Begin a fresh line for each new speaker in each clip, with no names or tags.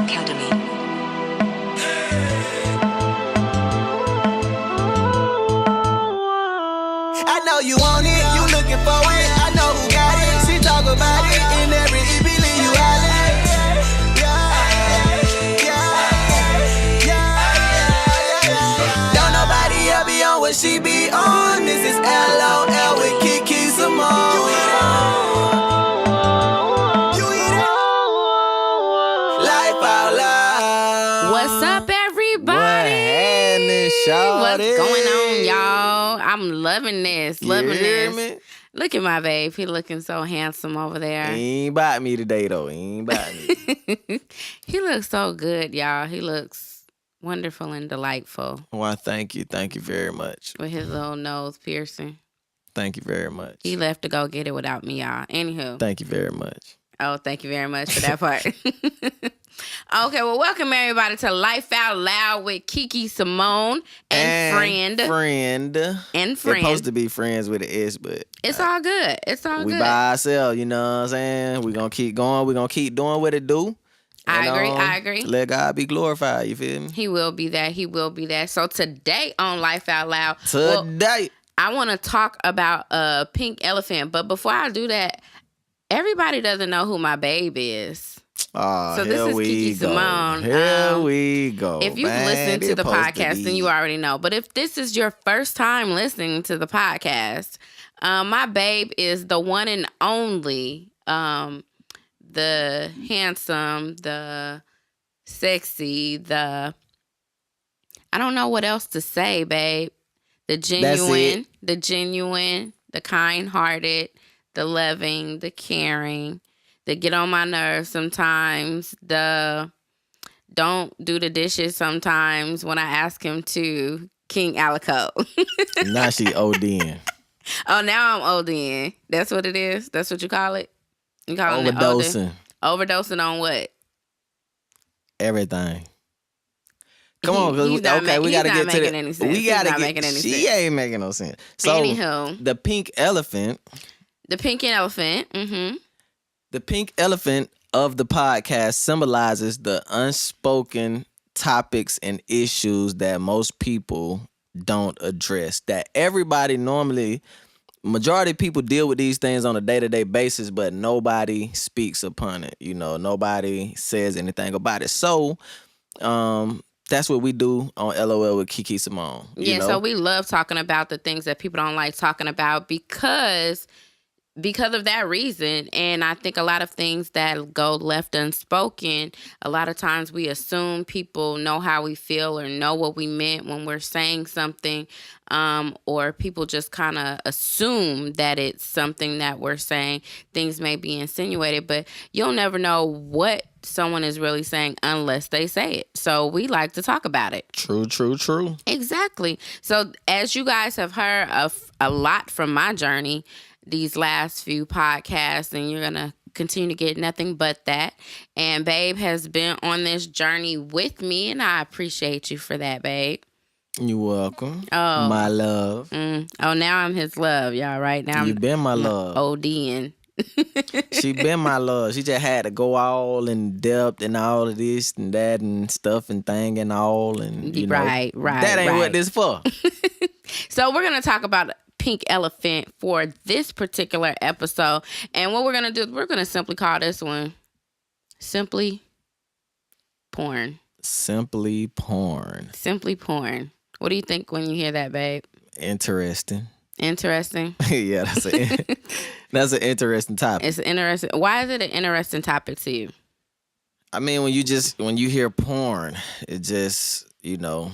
Academy.
I know you want it, you looking for it. I know who got it. She talk about it in every EP, leave you don't nobody ever be on what she be on. This is LOL with Kiki Symone. Life out loud.
What's up, everybody? What's going on, y'all? I'm loving this. Loving this.
Me?
Look at my babe. He looking so handsome over there.
He ain't bite me today, though. He ain't bite me.
He looks so good, y'all. He looks wonderful and delightful.
Well, thank you. Thank you very much.
With his little nose piercing.
Thank you very much.
He left to go get it without me, y'all. Anywho.
Thank you very much.
Oh, thank you very much for that part. Okay, well, welcome everybody to Life Out Loud with Kiki Symone and friend.
It's supposed to be friends with an S, but
it's all good. It's all
we
good.
by ourselves, you know what I'm saying? We're going to keep going. We're going to keep doing what it do.
I agree.
Let God be glorified, you feel me?
He will be that. He will be that. So today on Life Out Loud, I want to talk about Pink Elephant. But before I do that, everybody doesn't know who my babe is.
Oh,
so this is Kiki Symone.
Here we go.
If you've listened to the podcast, then you already know. But if this is your first time listening to the podcast, my babe is the one and only, the handsome, the sexy, I don't know what else to say, babe. The genuine, the kind-hearted, the loving, the caring, the get on my nerves sometimes, the don't do the dishes sometimes when I ask him to, King Alico.
Now she ODing.
Oh, now I'm ODing. That's what it is? That's what you call it? You call it
overdosing.
Overdosing on what?
Everything. Come on, we gotta get to the. We gotta get. She ain't making no sense. So
anywho,
the pink elephant.
The pink elephant. Mm-hmm.
The pink elephant of the podcast symbolizes the unspoken topics and issues that most people don't address. That everybody normally, majority of people deal with these things on a day-to-day basis, but nobody speaks upon it. You know, nobody says anything about it. So, that's what we do on LOL with Kiki Symone.
Yeah, so we love talking about the things that people don't like talking about because of that reason. And I think a lot of things that go left unspoken, a lot of times we assume people know how we feel or know what we meant when we're saying something, or people just kind of assume that it's something that we're saying. Things may be insinuated, but you'll never know what someone is really saying unless they say it. So we like to talk about it.
True.
Exactly. So as you guys have heard a lot from my journey these last few podcasts, and you're going to continue to get nothing but that. And babe has been on this journey with me, and I appreciate you for that, babe.
You're welcome. Oh, my love.
Oh, now I'm his love, y'all, right now.
You've been my love.
ODing.
She been my love. She just had to go all in depth and all of this and that and stuff and thing and all. And you know,
right.
That ain't what this for.
So we're going to talk about Pink Elephant for this particular episode. And what we're going to do is we're going to simply call this one Simply Porn.
Simply Porn.
Simply Porn. What do you think when you hear that, babe?
Interesting.
Yeah,
that's an interesting topic.
It's interesting. Why is it an interesting topic to you?
I mean, when you hear porn, it just, you know,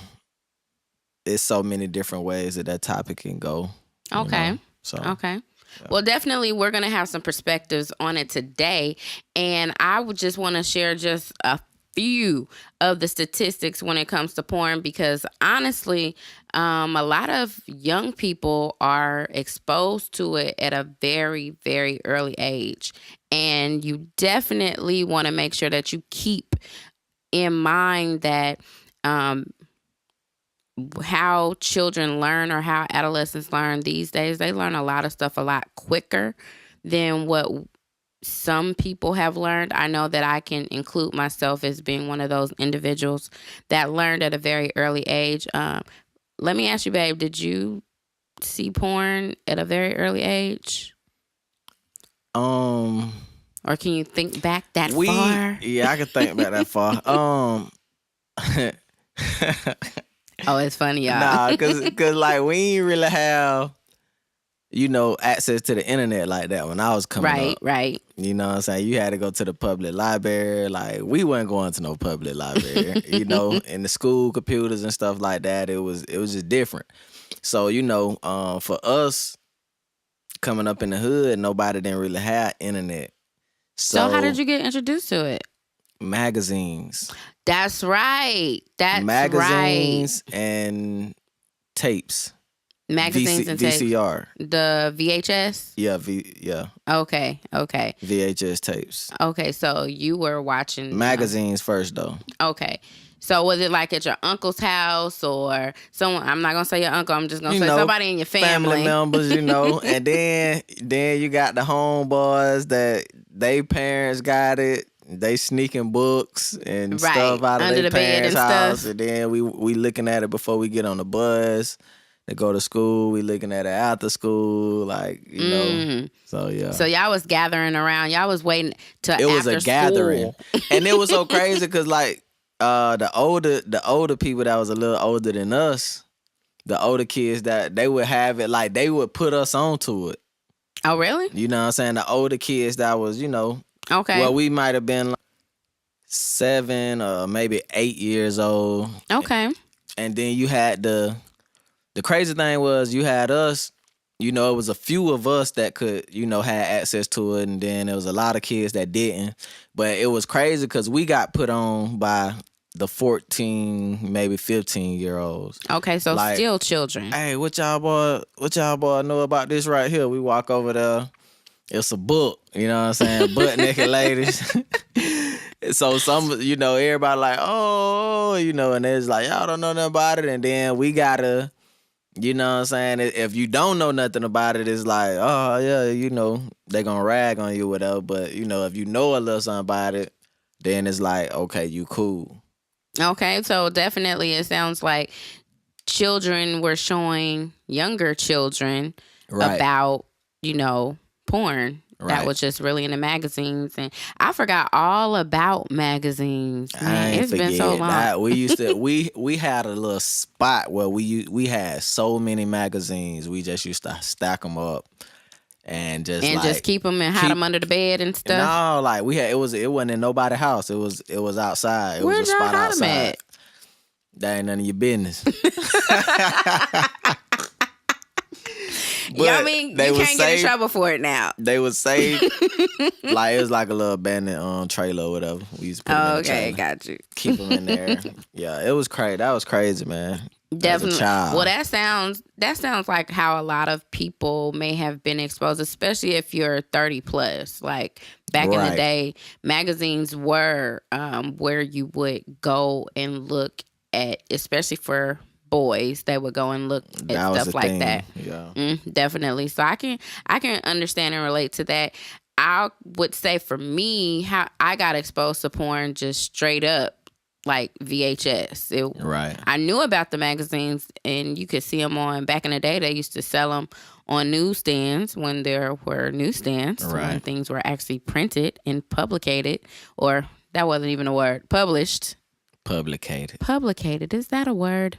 it's so many different ways that topic can go.
Okay.
You know? So,
okay.
Yeah.
Well, definitely we're going to have some perspectives on it today. And I would just want to share just a few of the statistics when it comes to porn, because honestly, a lot of young people are exposed to it at a very, very early age. And you definitely want to make sure that you keep in mind that how children learn or how adolescents learn these days, they learn a lot of stuff a lot quicker than what some people have learned. I know that I can include myself as being one of those individuals that learned at a very early age. Let me ask you, babe, did you see porn at a very early age? Or can you think back that far?
Yeah, I can think back that far.
Oh, it's funny, y'all.
Nah, cause like we ain't really have, access to the internet like that when I was coming up.
Right.
You know what I'm saying? You had to go to the public library. Like we weren't going to no public library. In the school computers and stuff like that, it was just different. So, for us coming up in the hood, nobody didn't really have internet.
So how did you get introduced to it?
Magazines.
That's right.
Magazines and tapes.
Magazines and tapes.
VCR.
The VHS?
Yeah,
Okay.
VHS tapes.
Okay, so you were watching
magazines first though.
Okay. So was it like at your uncle's house or someone? I'm not gonna say your uncle. I'm just gonna say somebody in your family
members, and then you got the homeboys that they parents got it. They sneaking books and stuff out of their parents' house, and then we looking at it before we get on the bus to go to school. We looking at it after school, So yeah.
So y'all was gathering around. Y'all was waiting to.
It was a gathering, and it was so crazy because the older people that was a little older than us, the older kids that they would have it like they would put us onto it.
Oh really?
You know what I'm saying? The older kids that was
okay.
Well, we might have been 7 or maybe 8 years old.
Okay.
And then you had the crazy thing was you had us. It was a few of us that could, had access to it, and then there was a lot of kids that didn't. But it was crazy because we got put on by the 14, maybe 15-year-olds.
Okay, so still children.
Hey, what y'all boy know about this right here? We walk over there. It's a book, you know what I'm saying? Butt naked ladies. So everybody like, oh, and it's like, y'all don't know nothing about it. And then we gotta, you know what I'm saying? If you don't know nothing about it, it's like, oh, yeah, they gonna rag on you, whatever. But, if you know a little something about it, then it's like, okay, you cool.
Okay, so definitely it sounds like children were showing younger children about, porn. Right. That was just really in the magazines, and I forgot all about magazines. Man, it's been so long.
That. We used to we had a little spot where we had so many magazines. We just used to stack them up and just
keep them and hide them under the bed and stuff.
No, like it wasn't in nobody's house. It was outside. It was a spot outside. At? That ain't none of your business.
But I mean, you can't get in trouble for it now.
They would say, like, it was like a little abandoned trailer or whatever. We used to put them in the trailer.
Okay, got you.
Keep them in there. Yeah, it was crazy. That was crazy, man.
Definitely. Well, that sounds like how a lot of people may have been exposed, especially if you're 30 plus. Like back in the day, magazines were where you would go and look at, especially for boys, they would go and look at stuff like that.
Yeah,
definitely. So I can understand and relate to that. I would say for me, how I got exposed to porn just straight up like VHS. I knew about the magazines, and you could see them on. Back in the day, they used to sell them on newsstands when there were newsstands, when things were actually printed and publicated, or that wasn't even a word. Published. Publicated. Is that a word?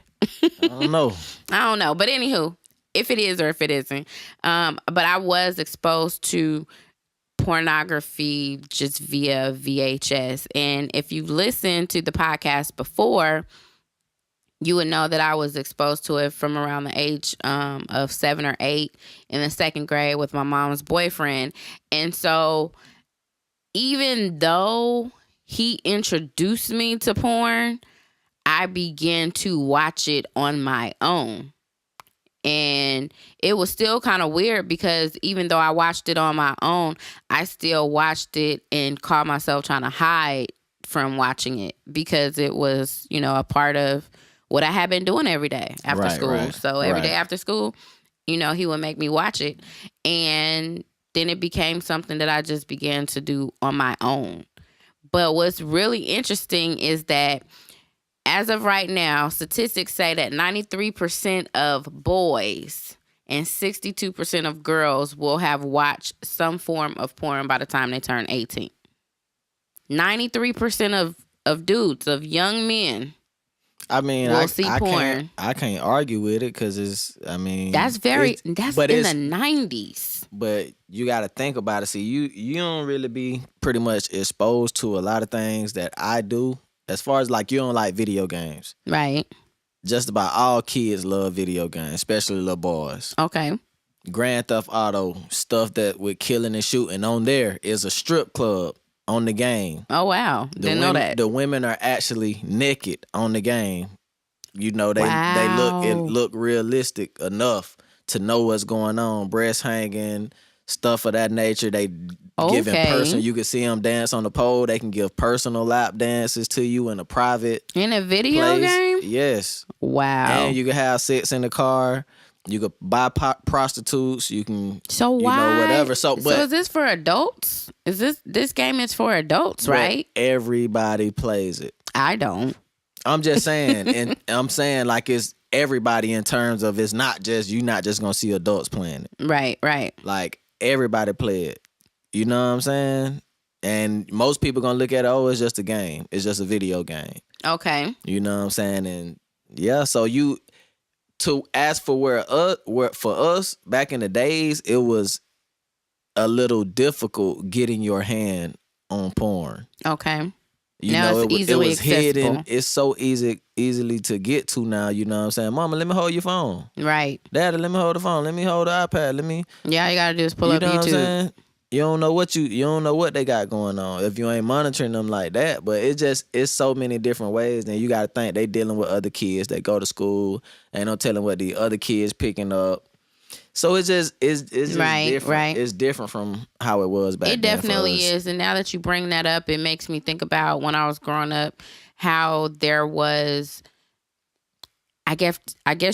I don't know.
But anywho, if it is or if it isn't. But I was exposed to pornography just via VHS. And if you listened to the podcast before, you would know that I was exposed to it from around the age of 7 or 8 in the second grade with my mom's boyfriend. And so even though he introduced me to porn, I began to watch it on my own. And it was still kind of weird because even though I watched it on my own, I still watched it and caught myself trying to hide from watching it because it was, a part of what I had been doing every day after school. So every day after school, he would make me watch it. And then it became something that I just began to do on my own. But what's really interesting is that as of right now, statistics say that 93% of boys and 62% of girls will have watched some form of porn by the time they turn 18. 93% of dudes, of young men,
I mean,
will see porn.
I can't argue with it because it's. I mean,
that's in the 90s.
But you got to think about it. See, you don't really be pretty much exposed to a lot of things that I do. As far as like you don't like video games,
right?
Just about all kids love video games, especially little boys.
Okay.
Grand Theft Auto stuff that with killing and shooting on there is a strip club on the game.
Oh wow, didn't know that.
The women are actually naked on the game. You know they look realistic enough to know what's going on. Breast hanging, stuff of that nature. They giving person. You can see them dance on the pole. They can give personal lap dances to you in a private
video game.
Yes.
Wow.
And you can have sex in the car. You could buy prostitutes. You can, whatever. So
is this for adults? Is this game is for adults, right?
Everybody plays it.
I don't.
I'm just saying, and I'm saying like it's everybody in terms of it's not just you're not just gonna see adults playing it.
Right.
Like everybody play it. You know what I'm saying? And most people gonna look at it, it's just a game. It's just a video game.
Okay.
You know what I'm saying? And yeah, so to ask for where for us back in the days, it was a little difficult getting your hand on porn.
Okay.
Now
it's easily accessible.
Hidden. It's so easily to get to now. You know what I'm saying? Mama, let me hold your phone.
Right.
Daddy, let me hold the phone. Let me hold the iPad.
Yeah, all you gotta do is pull up YouTube.
What I'm saying? You don't know what they got going on if you ain't monitoring them like that. But it's so many different ways. And you got to think they dealing with other kids that go to school. Ain't no telling what the other kids picking up. So it's just different. Right. It's different from how it was back then.
It definitely is. And now that you bring that up, it makes me think about when I was growing up, how there was, I guess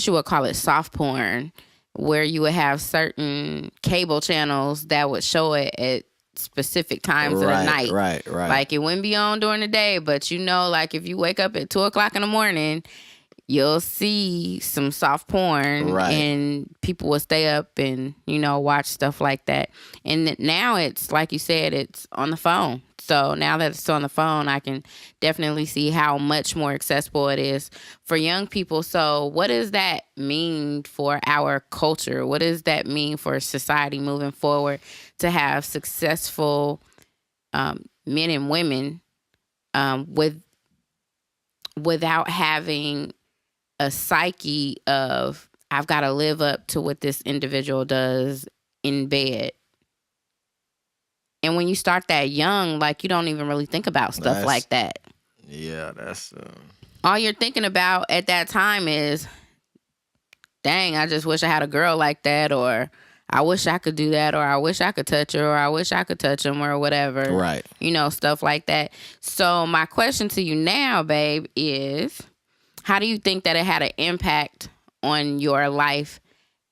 you would call it soft porn, where you would have certain cable channels that would show it at specific times of the night.
Right.
Like it wouldn't be on during the day, but like if you wake up at 2:00 in the morning, you'll see some soft porn, and people will stay up and watch stuff like that. And now it's like you said, it's on the phone. So now that it's on the phone, I can definitely see how much more accessible it is for young people. So what does that mean for our culture? What does that mean for society moving forward to have successful men and women without having a psyche of I've got to live up to what this individual does in bed? And when you start that young, like you don't even really think about stuff like that.
Yeah, that's
all you're thinking about at that time is, dang, I just wish I had a girl like that, or I wish I could do that, or I wish I could touch her, or I wish I could touch him, or whatever.
Right.
Stuff like that. So my question to you now, babe, is how do you think that it had an impact on your life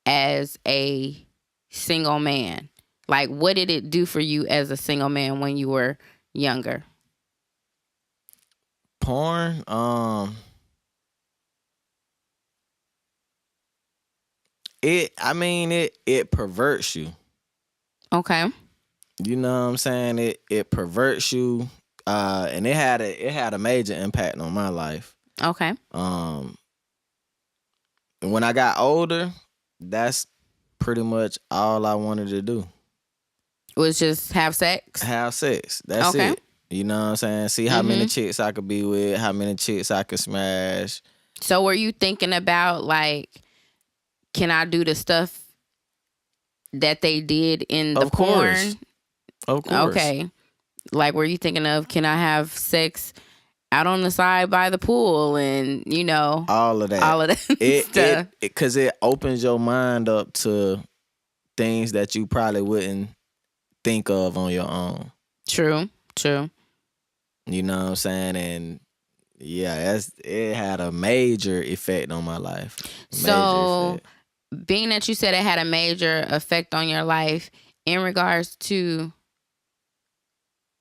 as a single man? Like, what did it do for you as a single man when you were younger?
Porn, it perverts you.
Okay.
You know what I'm saying? It perverts you. And it had a major impact on my life.
Okay.
When I got older, that's pretty much all I wanted to do.
Was just have sex?
Have sex. That's it. You know what I'm saying? See how many chicks I could be with, how many chicks I could smash.
So were you thinking about, like, can I do the stuff that they did in the porn?
Of course.
Okay. Like, were you thinking of, can I have sex out on the side by the pool and,
all of that
stuff?
Because it opens your mind up to things that you probably wouldn't think of on your own.
True.
You know what I'm saying? And yeah, it had a major effect on my life.
So, being that you said it had a major effect on your life, in regards to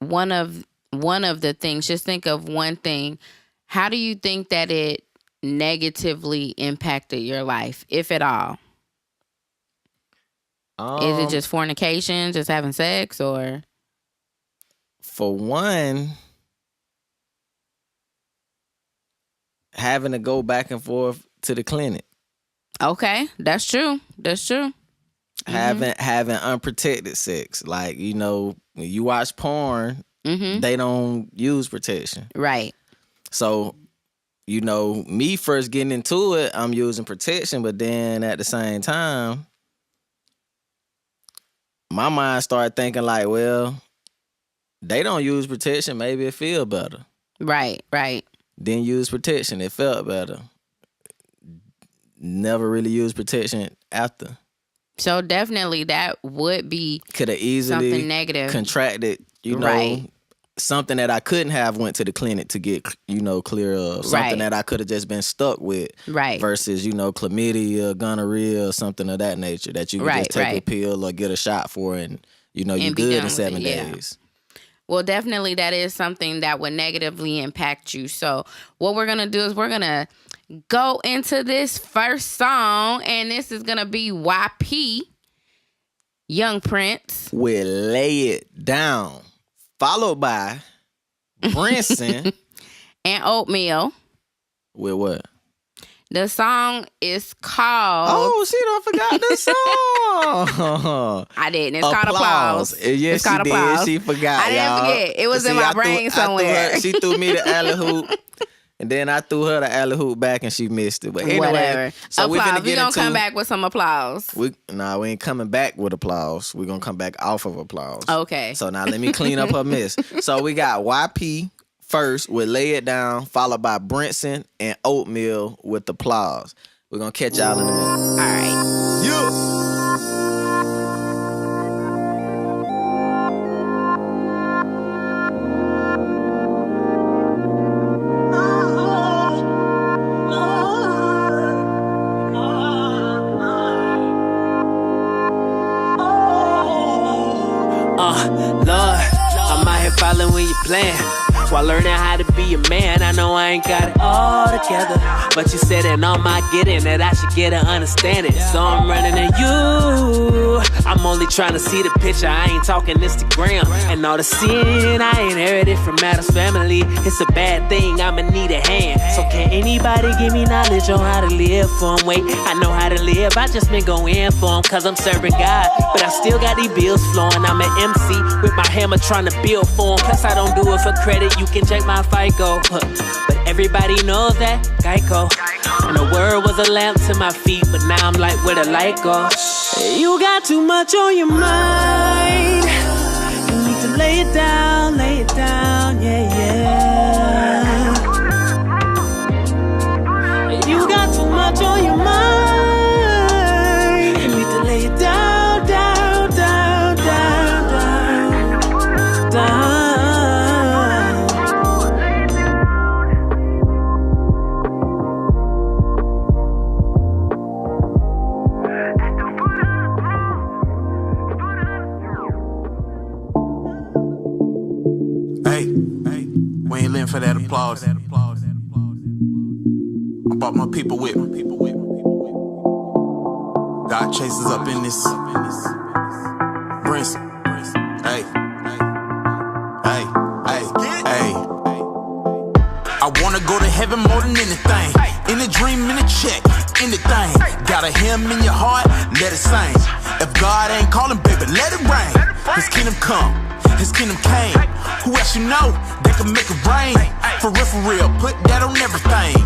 one of the things, just think of one thing. How do you think that it negatively impacted your life, if at all? Is it just fornication, just having sex, or?
For one, having to go back and forth to the clinic.
Okay, that's true. That's true.
Having unprotected sex. Like, you know, when you watch porn, they don't use protection.
Right.
So, you know, me first getting into it, I'm using protection, but then at the same time, my mind started thinking like, well, they don't use protection, maybe it feel better.
Right.
Didn't use protection, it felt better. Never really used protection after.
So definitely that would be
could have easily
something negative.
Contracted, you know, something that I couldn't have went to the clinic to get, you know, clear of. Something that I could have just been stuck with.
Right.
Versus, you know, chlamydia, gonorrhea, or something of that nature that you can just take a pill or get a shot for and, you know, you're good in 7 days.
Well, definitely that is something that would negatively impact you. So what we're going to do is we're going to go into this first song, and this is going to be YP, YungPrince.
With Lay It Down, followed by Brinson.
And Oatmeal.
With what?
The song is called...
Oh, she done forgot the song.
I didn't. It's called Applause.
Yes,
it's called
she
Applause.
did. She forgot,
I didn't forget. It was in my brain somewhere.
She threw me the alley hoop. And then I threw her the alley hoop back and she missed it. But anyway,
whatever.
So
applause. We're going to come back with some applause.
We ain't coming back with applause. We're going to come back off of applause.
Okay.
So now let me clean up her mess. So we got YP first with Lay It Down, followed by Brinson and Oatmeal with Applause. We're going to catch y'all in a minute.
All right.
Yeah.
Following your plan while learning how to be a man. I know I ain't got it all together, but you said in all my getting that I should get an understanding. So I'm running to you. I'm only trying to see the picture, I ain't talking Instagram. And all the sin I inherited from Adam's family, it's a bad thing, I'ma need a hand. So can anybody give me knowledge on how to live for him? Wait, I know how to live, I just been going for him, cause I'm serving God. But I still got these bills flowing, I'm an MC with my hammer trying to build for him. Plus I don't do it for credit, you can check my FICO. But everybody knows that Geico. And the word was a lamp to my feet, but now I'm like, where the light go? You got too much on your mind. You need to lay it down, yeah, yeah. You got too much on your mind. You need to lay it down, down, down, down, down, down.
For that applause, I brought my people with me. God chases up in this. Brinson, hey, hey, hey, hey. I wanna go to heaven more than anything. In a dream, in a check, anything. Got a hymn in your heart, let it sing. If God ain't calling, baby, let it rain. His kingdom come, His kingdom came. Who else you know that can make it rain? For real, put that on everything.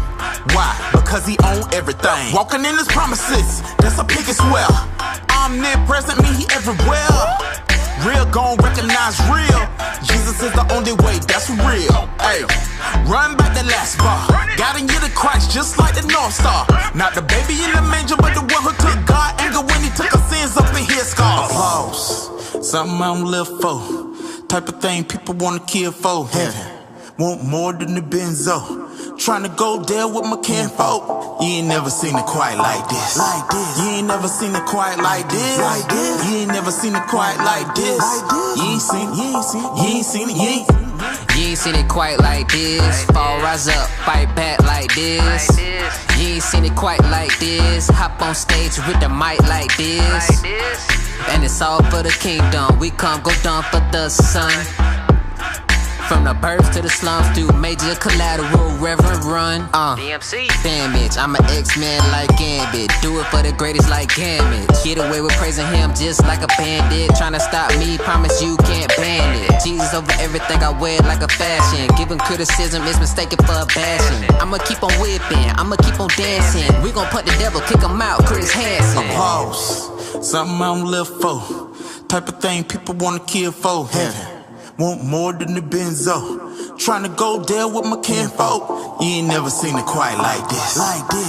Why? Because He own everything. Walking in His promises, that's a pick as well. Omnipresent, mean He everywhere. Real gon' recognize real. Jesus is the only way, that's real. Hey, run back the last bar. Guiding you to Christ just like the North Star. Not the baby in the manger, but the one who took God anger when He took our sins up in His scars. Applause, something I don't live for. Type of thing people wanna kill for. Heaven, want more than the benzo. Tryna go there with my kinfolk. You ain't never seen it quite like this. You ain't never seen it quite like this. You ain't never seen it quite like this. You ain't seen it. You ain't seen it.
You ain't seen it quite like this. Fall, rise up, fight back like this. You ain't seen it quite like this. Hop on stage with the mic like this. And it's all for the kingdom. We come go down for the sun. From the birth to the slums, through major collateral, Reverend Run. DMC. Damage, I'm an X-Man like Gambit. Do it for the greatest like Gambit. Get away with praising him just like a bandit. Tryna stop me, promise you can't ban it. Jesus over everything, I wear it like a fashion. Giving criticism is mistaken for a bashing. I'ma keep on whipping, I'ma keep on dancing. We gon' put the devil, kick him out, Chris Hansen.
Applause, something I don't live for. Type of thing people wanna kill for. Heaven. Want more than the benzo. Tryna go there with my kinfolk. You ain't never seen it quite like this.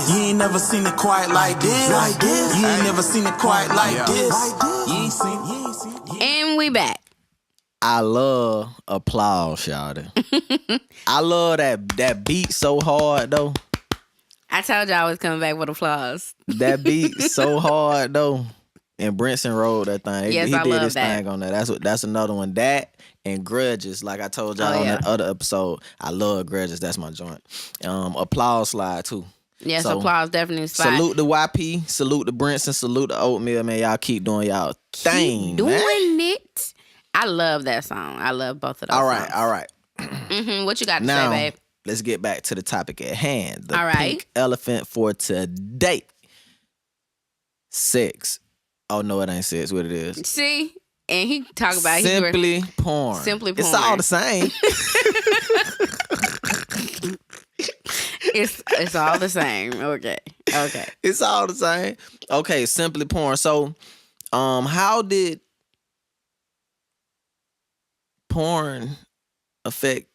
You ain't never seen it quite like this. You ain't never seen it quite like this. You ain't seen it.
And we back.
I love applause, y'all. I love that beat so hard though.
I told y'all I was coming back with applause.
That beat so hard though. And Brinson wrote that thing.
Yes,
he
I
did
love
his
that.
thing on that. That's another one. That and Grudges, like I told y'all on that other episode. I love Grudges. That's my joint. Applause slide too.
Yes,
So,
applause definitely slide.
Salute the YP, salute the Brinson, salute the Oatmeal, man. Y'all keep doing y'all thing,
doing
man.
it. I love that song. I love both of those.
All right,
songs.
all right.
What you got to
Now,
say, babe?
let's get back to the topic at hand. The
All right.
pink elephant for today. Sex. Oh no, it ain't sex. What it is?
See, and he talk about
Simply porn.
Simply porn.
It's all the same.
It's all the same. Okay.
It's all the same. Okay, simply porn. So, how did porn affect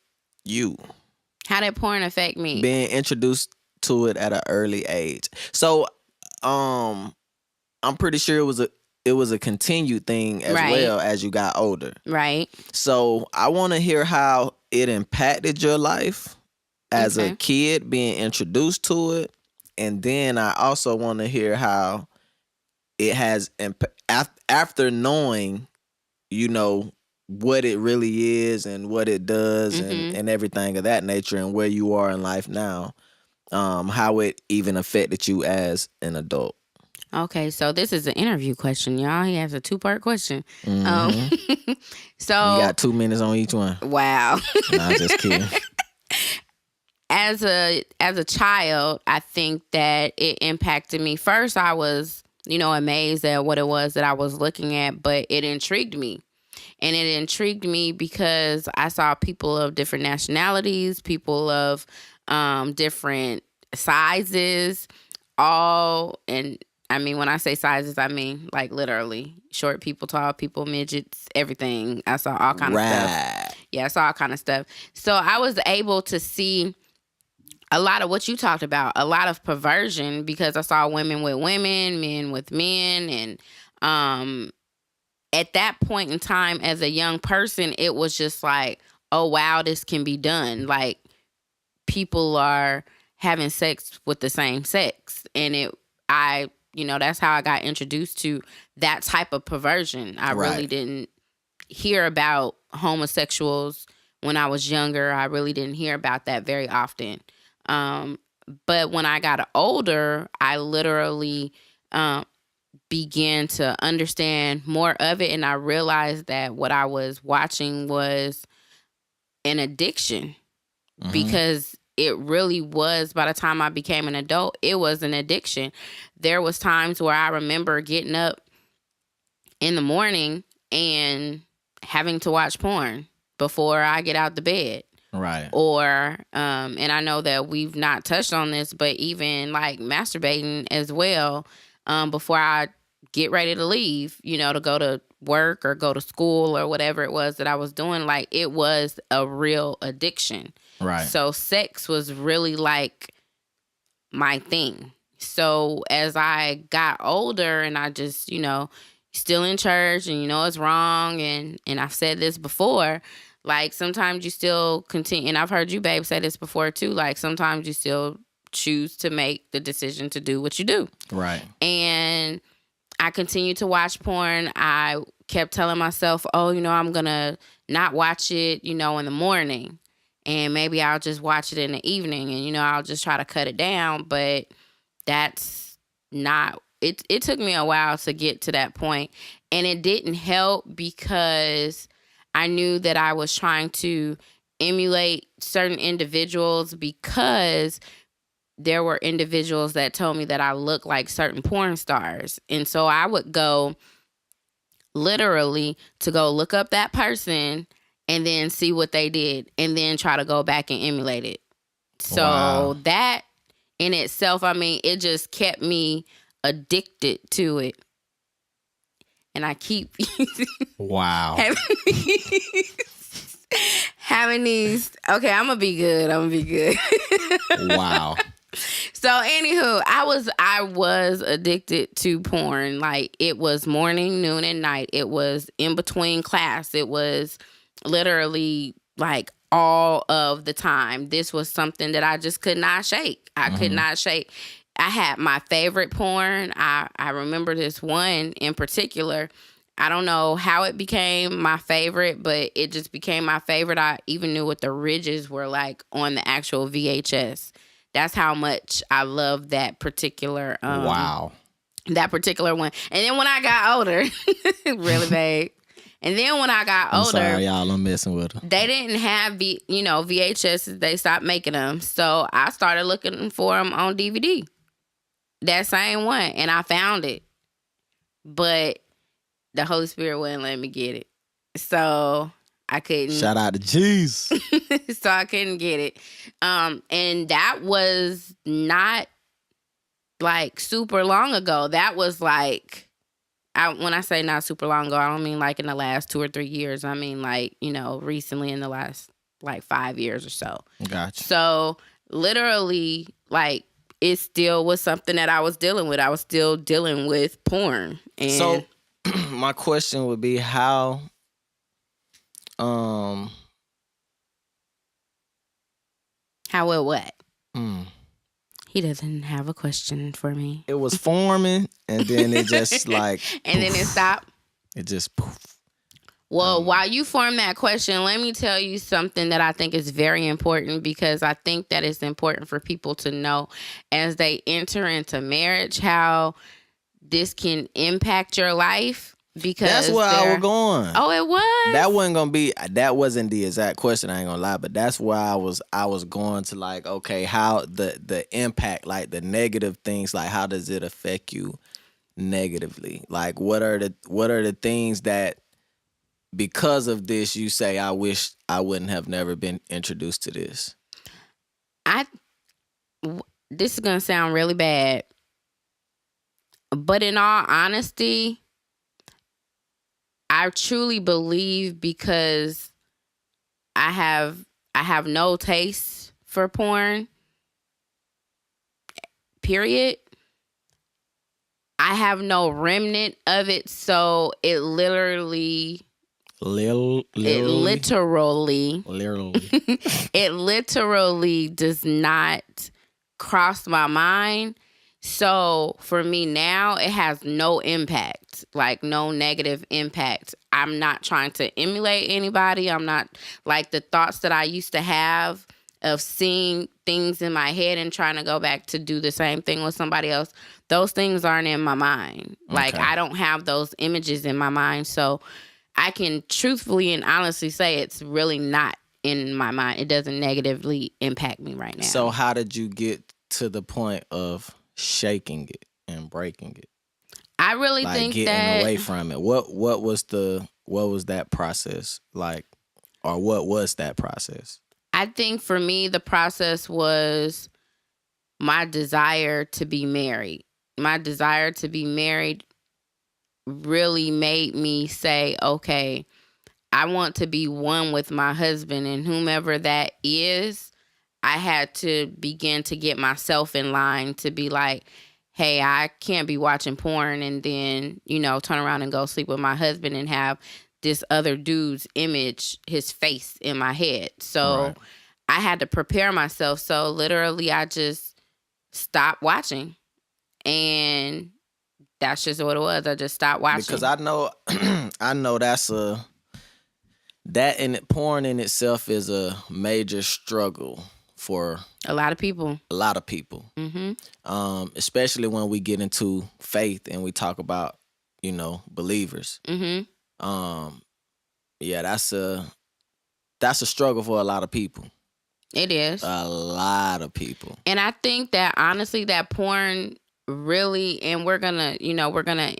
you?
How did porn affect me?
Being introduced to it at an early age. So, I'm pretty sure it was a continued thing as well as you got older.
Right.
So, I want to hear how it impacted your life as a kid being introduced to it, and then I also want to hear how it has after knowing, you know, what it really is and what it does and everything of that nature and where you are in life now, how it even affected you as an adult.
Okay, so this is an interview question, y'all. He has a 2-part question. So
You got 2 minutes on each one.
Wow.
No, I'm just kidding.
As a child, I think that it impacted me. First, I was, amazed at what it was that I was looking at, but it intrigued me. And it intrigued me because I saw people of different nationalities, people of different sizes, and I mean, when I say sizes, I mean like literally short people, tall people, midgets, everything. I saw all kind of stuff. Yeah, I saw all kind of stuff. So I was able to see a lot of what you talked about, a lot of perversion, because I saw women with women, men with men. And at that point in time, as a young person, it was just like, oh, wow, this can be done. Like, people are having sex with the same sex. And that's how I got introduced to that type of perversion. I really didn't hear about homosexuals when I was younger. I really didn't hear about that very often. But when I got older, I literally began to understand more of it. And I realized that what I was watching was an addiction because it really was. By the time I became an adult, it was an addiction. There was times where I remember getting up in the morning and having to watch porn before I get out the bed.
Right.
Or, and I know that we've not touched on this, but even like masturbating as well, before I get ready to leave, to go to work or go to school or whatever it was that I was doing, like it was a real addiction.
Right. So
sex was really like my thing. So as I got older and I just, still in church and it's wrong, and I've said this before, Like, sometimes you still continue, and I've heard you, babe, say this before, too. Like, sometimes you still choose to make the decision to do what you do.
Right.
And I continued to watch porn. I kept telling myself, oh, I'm going to not watch it, in the morning. And maybe I'll just watch it in the evening and, I'll just try to cut it down. But that's not, it took me a while to get to that point. And it didn't help because I knew that I was trying to emulate certain individuals because there were individuals that told me that I looked like certain porn stars. And so I would go literally to go look up that person and then see what they did and then try to go back and emulate it. So that in itself, it just kept me addicted to it. And I keep having these. Okay, I'm going to be good.
Wow.
So anywho, I was addicted to porn. Like, it was morning, noon, and night. It was in between class. It was literally like all of the time. This was something that I just could not shake. I could not shake. I had my favorite porn. I remember this one in particular. I don't know how it became my favorite, but it just became my favorite. I even knew what the ridges were like on the actual VHS. That's how much I love that particular that particular one. And then when I got older, really bad. And then when I got older,
sorry, y'all, I'm messing with them.
They didn't have VHS. They stopped making them. So I started looking for them on DVD. That same one, and I found it. But the Holy Spirit wouldn't let me get it. So I couldn't.
Shout out to Jesus.
So I couldn't get it. And that was not like super long ago. That was like, when I say not super long ago, I don't mean like in the last 2 or 3 years. I mean like, recently in the last like 5 years or so.
Gotcha.
So literally, like, it still was something that I was dealing with. I was still dealing with porn. And
so my question would be how
it what? He doesn't have a question for me.
It was forming, and then it just like...
and then it stopped?
It just poof.
Well, while you form that question, let me tell you something that I think is very important, because I think that it's important for people to know as they enter into marriage how this can impact your life. Because
that's where I was going.
Oh, it was?
That wasn't the exact question, I ain't gonna lie, but that's where I was going to, like, okay, how the impact, like the negative things, like how does it affect you negatively? Like what are the things that because of this you say, I wish I wouldn't have never been introduced to this?
This is gonna sound really bad, but in all honesty, I truly believe because I have no taste for porn, period. I have no remnant of it, so it literally does not cross my mind. So for me now, it has no impact, like no negative impact. I'm not trying to emulate anybody. I'm not, like, the thoughts that I used to have of seeing things in my head and trying to go back to do the same thing with somebody else. Those things aren't in my mind. Okay. Like, I don't have those images in my mind. So I can truthfully and honestly say it's really not in my mind. It doesn't negatively impact me right now.
So how did you get to the point of shaking it and breaking it?
I really
like
think
getting
that
away from it. What was that process like, or what was that process?
I think for me the process was my desire to be married. My desire to be married really made me say, okay, I want to be one with my husband, and whomever that is, I had to begin to get myself in line to be like, hey, I can't be watching porn and then, turn around and go sleep with my husband and have this other dude's image, his face in my head. So I had to prepare myself. So literally I just stopped watching. And that's just what it was. I just stopped watching.
Because I know porn in itself is a major struggle for
a lot of people.
Mm-hmm. Especially when we get into faith and we talk about, believers.
Mm-hmm.
Yeah, that's a struggle for a lot of people.
It is.
A lot of people.
And I think that honestly that porn really, and we're gonna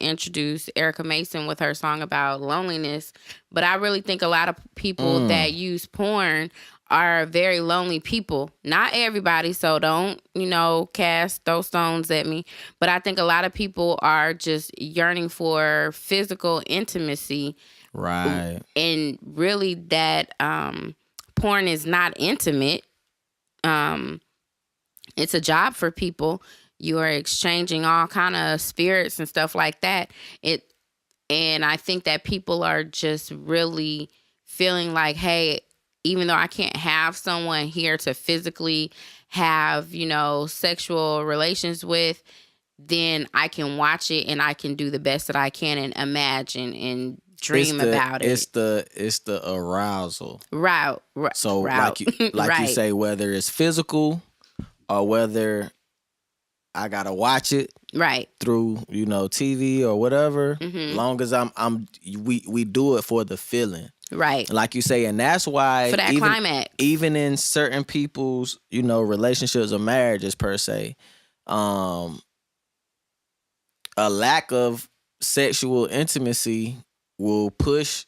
introduce Erica Mason with her song about loneliness, but I really think a lot of people that use porn are very lonely people. Not everybody, so don't, cast those stones at me, but I think a lot of people are just yearning for physical intimacy.
Right.
And really that porn is not intimate. It's a job for people. You are exchanging all kind of spirits and stuff like that. And I think that people are just really feeling like, hey, even though I can't have someone here to physically have, sexual relations with, then I can watch it and I can do the best that I can and imagine and dream about it.
It's the arousal.
Right.
So like you say, whether it's physical or whether I gotta watch it through TV or whatever.
Mm-hmm.
Long as we do it for the feeling,
right?
Like you say, and that's why
for that climax,
even in certain people's relationships or marriages per se, a lack of sexual intimacy will push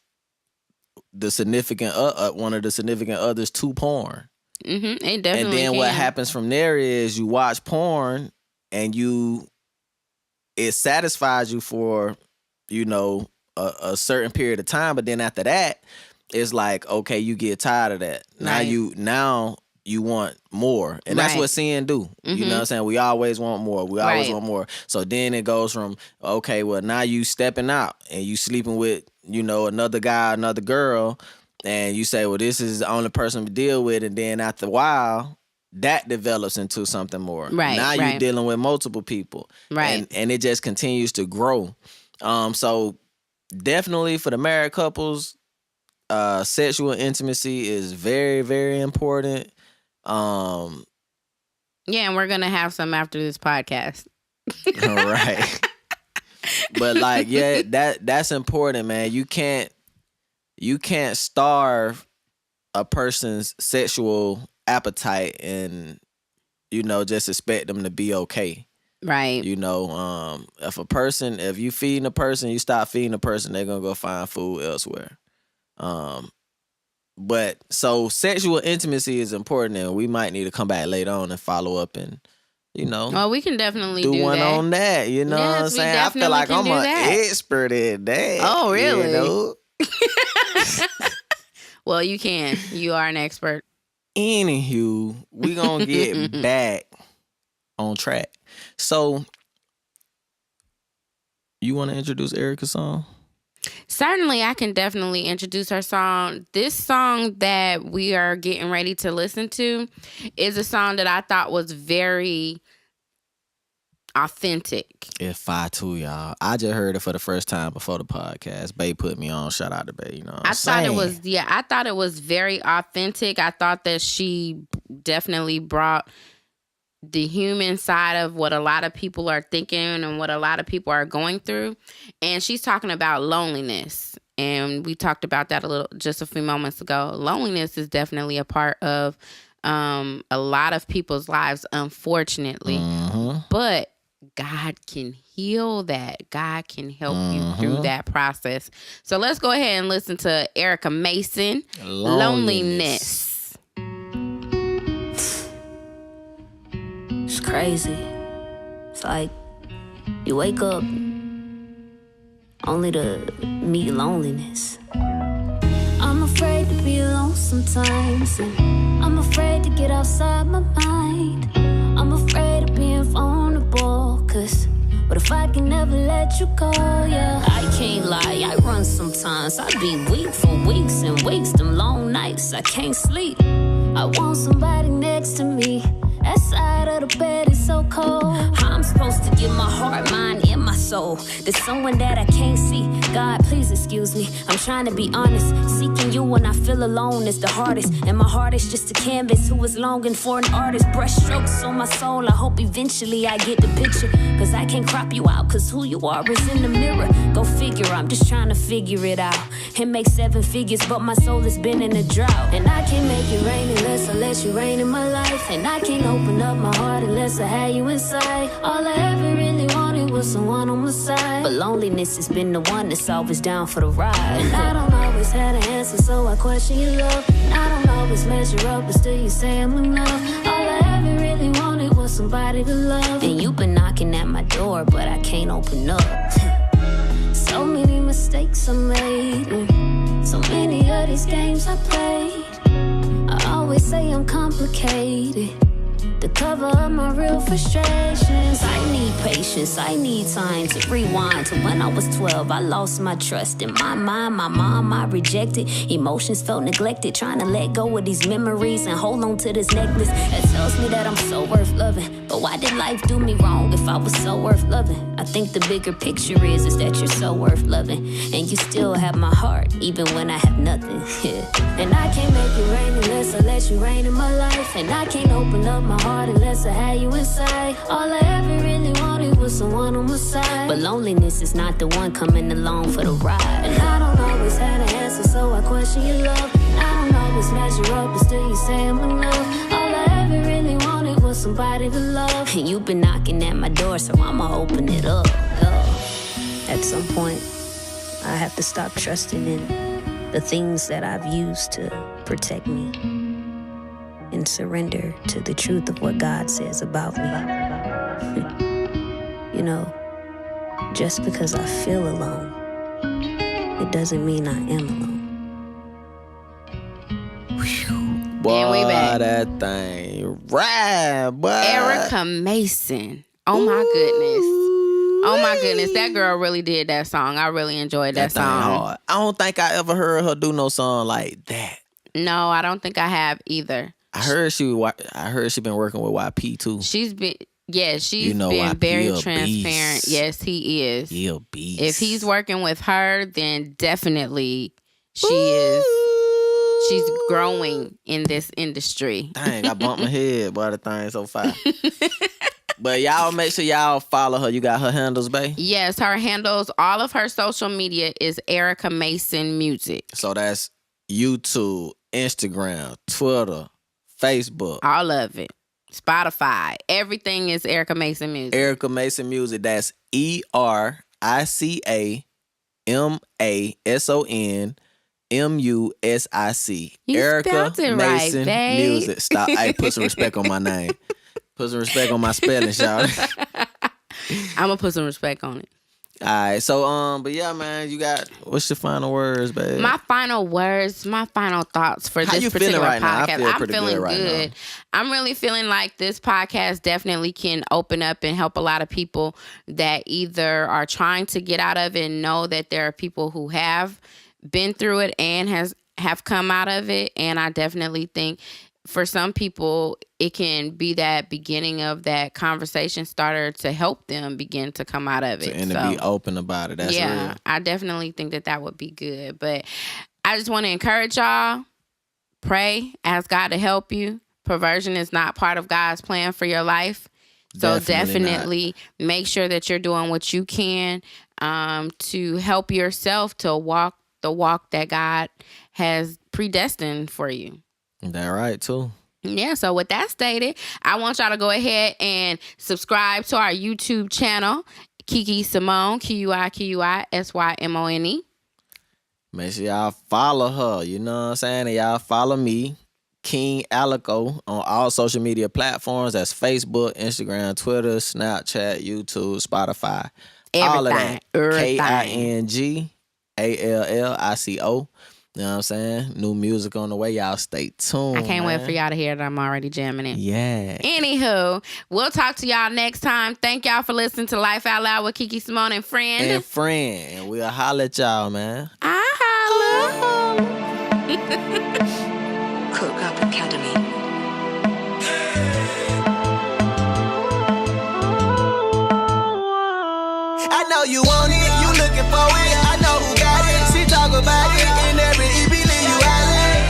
the significant one of the significant others to porn.
Mm-hmm. It definitely
and then
can.
What happens from there is you watch porn and it satisfies you for a certain period of time, but then after that it's like, okay, you get tired of that.
Right.
Now you want more, and that's what sin do.
Mm-hmm.
You know what I'm saying? We always want more. We always want more. So then it goes from, okay, well, now you stepping out and you sleeping with another guy, another girl, and you say, well, this is the only person to deal with, and then after a while that develops into something more.
Right.
Now you're dealing with multiple people.
Right.
And it just continues to grow. So definitely for the married couples, sexual intimacy is very, very important.
Yeah, and we're gonna have some after this podcast.
All right. But that's important, man. You can't starve a person's sexual appetite and just expect them to be okay.
Right.
If you feeding a person, you stop feeding a person, they're gonna go find food elsewhere. But so sexual intimacy is important, and we might need to come back later on and follow up and
well, we can definitely do
one
that.
on that. You know what I'm saying? I feel like I'm an expert in that.
Oh, really? Well, you can. You are an expert.
Anywho, we gonna get back on track. So, you want to introduce Erica's song?
Certainly, I can definitely introduce her song. This song that we are getting ready to listen to is a song that I thought was very authentic.
It's fire too, y'all. I just heard it for the first time before the podcast. Bae put me on. Shout out to Bae. I thought it was
very authentic. I thought that she definitely brought the human side of what a lot of people are thinking and what a lot of people are going through. And she's talking about loneliness. And we talked about that just a few moments ago. Loneliness is definitely a part of a lot of people's lives, unfortunately.
Mm-hmm.
But God can heal that. God can help you through that process. So let's go ahead and listen to Erica Mason, Loneliness.
It's crazy. It's like you wake up only to meet loneliness. I'm afraid to be alone sometimes, and I'm afraid to get outside my mind. I'm afraid of being vulnerable, 'cause what if if I can never let you go, yeah. I can't lie, I run sometimes. I be weak for weeks and weeks. Them long nights, I can't sleep. I want somebody next to me. That side of the bed is so cold. How I'm supposed to give my heart, mind, and my soul to someone that I can't see? God, please excuse me. I'm trying to be honest. Seeking you when I feel alone is the hardest. And my heart is just a canvas who is longing for an artist. Brush strokes on my soul. I hope eventually I get the picture. Cause I can't crop you out. Cause who you are is in the mirror. Go figure, I'm just trying to figure it out. It makes 7 figures, but my soul has been in a drought. And I can't make it rain unless I let you rain in my life. And I can't open up my heart unless I had you inside. All I ever really wanted was someone on my side. But loneliness has been the one that's always down for the ride. And I don't always have an answer, so I question your love. And I don't always measure up, but still you say I'm enough. All I ever really wanted was somebody to love. And you've been knocking at my door, but I can't open up. So many mistakes I made, and so many of these games I played. I always say I'm complicated to cover up my real frustrations. I need patience, I need time to rewind to when I was 12. I lost my trust in my mind, my mom I rejected. Emotions felt neglected, trying to let go of these memories and hold on to this necklace that tells me that I'm so worth loving. But why did life do me wrong if I was so worth loving? I think the bigger picture is that you're so worth loving. And you still have my heart, even when I have nothing. And I can't make it rain unless I let you rain in my life. And I can't open up my heart unless I had you inside. All I ever really wanted was someone on my side. But loneliness is not the one coming along for the ride. And I don't always have an answer, so I question your love. And I don't always measure up, but still you say I'm enough. All I ever really wanted was somebody to love. And you've been knocking at my door, so I'ma open it up. At some point, I have to stop trusting in the things that I've used to protect me and surrender to the truth of what God says about me. You know, just because I feel alone, it doesn't mean I am alone.
Boy,
And we back.
that thing right, boy.
Erica Mason. Oh my goodness. Oh my goodness, that girl really did that song. I really enjoyed that
thing
song.
hard. I don't think I ever heard her do no song like that.
No, I don't think I have either.
I heard she been working with YP too.
She's been
You know,
been
YP
very
a
transparent.
beast.
Yes, he is.
He a beast.
If he's working with her, then definitely she's growing in this industry.
Dang, I bumped my head, boy, the thing so far. But y'all make sure y'all follow her. You got her handles, babe?
Yes, her handles, all of her social media is Erica Mason Music.
So that's YouTube, Instagram, Twitter, Facebook.
All of it. Spotify. Everything is Erica Mason Music.
Erica Mason Music. That's ERICAMASONMUSIC.
You
Erica
spelled it
Mason
right, babe.
Music. Stop. Hey, put some respect on my name. Put some respect on my spelling, y'all.
I'm gonna put some respect on it.
All right, so but yeah, man, what's your final words, babe?
My final words, my final thoughts for
How
this
you
particular
feeling right now? I
podcast.
feel
I'm
pretty
feeling
good right
good.
now.
I'm really feeling like this podcast definitely can open up and help a lot of people that either are trying to get out of it and know that there are people who have been through it and have come out of it. And I definitely think for some people, it can be that beginning of that conversation starter to help them begin to come out of it.
And to be open about it. That's real.
I definitely think that would be good. But I just want to encourage y'all, pray, ask God to help you. Perversion is not part of God's plan for your life. So definitely make sure that you're doing what you can to help yourself to walk the walk that God has predestined for you.
That right, too.
Yeah, so with that stated, I want y'all to go ahead and subscribe to our YouTube channel, Kiki Symone, KUISYMONE.
Make sure y'all follow her, you know what I'm saying? And y'all follow me, King Alico, on all social media platforms. That's Facebook, Instagram, Twitter, Snapchat, YouTube, Spotify. All of that.
Everything.
KINGALLICO. You know what I'm saying? New music on the way. Y'all stay tuned.
I can't wait for y'all to hear it. I'm already jamming it.
Yeah.
Anywho, we'll talk to y'all next time. Thank y'all for listening to Life Out Loud with Kiki, Symone, and Friend.
And we'll holler at y'all, man.
I holla.
Cook Up Academy.
I know you want it, you looking for it. I know who got it. She talk about it in every EP, leave you island.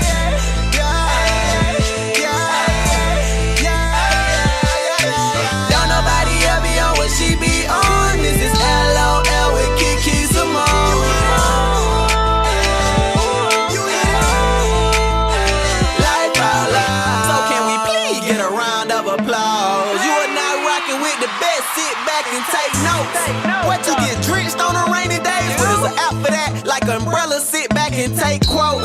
Don't nobody ever be on what she be on. This is LOL with Kiki Symone. Life out loud. So can we please get a round of applause? You are not rocking with the best. Sit back and take notes. What you get drenched on the rainy days? But there's an app for that, like umbrella. Sit back and take quote.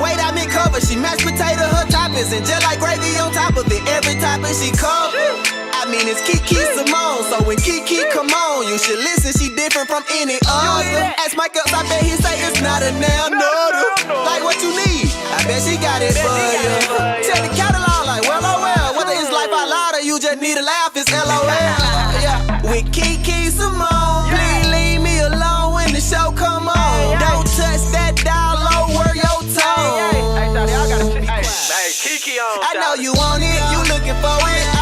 Wait, I'm in cover. She mashed potato, her toppings, and just like gravy on top of it. Every topping she cover. I mean, it's Kiki Symone. So when Kiki come on, you should listen. She different from any other. Ask Mike Ups, I bet he say it's not a now nutter. Like what you need, I bet she got it for you. Check the catalog, like well, oh well. Whether it's Life Out Loud or you just need a laugh, it's LOL. Yeah, with Kiki Symone. Please leave me alone when the show come on. Don't touch that dial, lower your tone.
Hey, Kiki on.
I know you want it, you looking for it.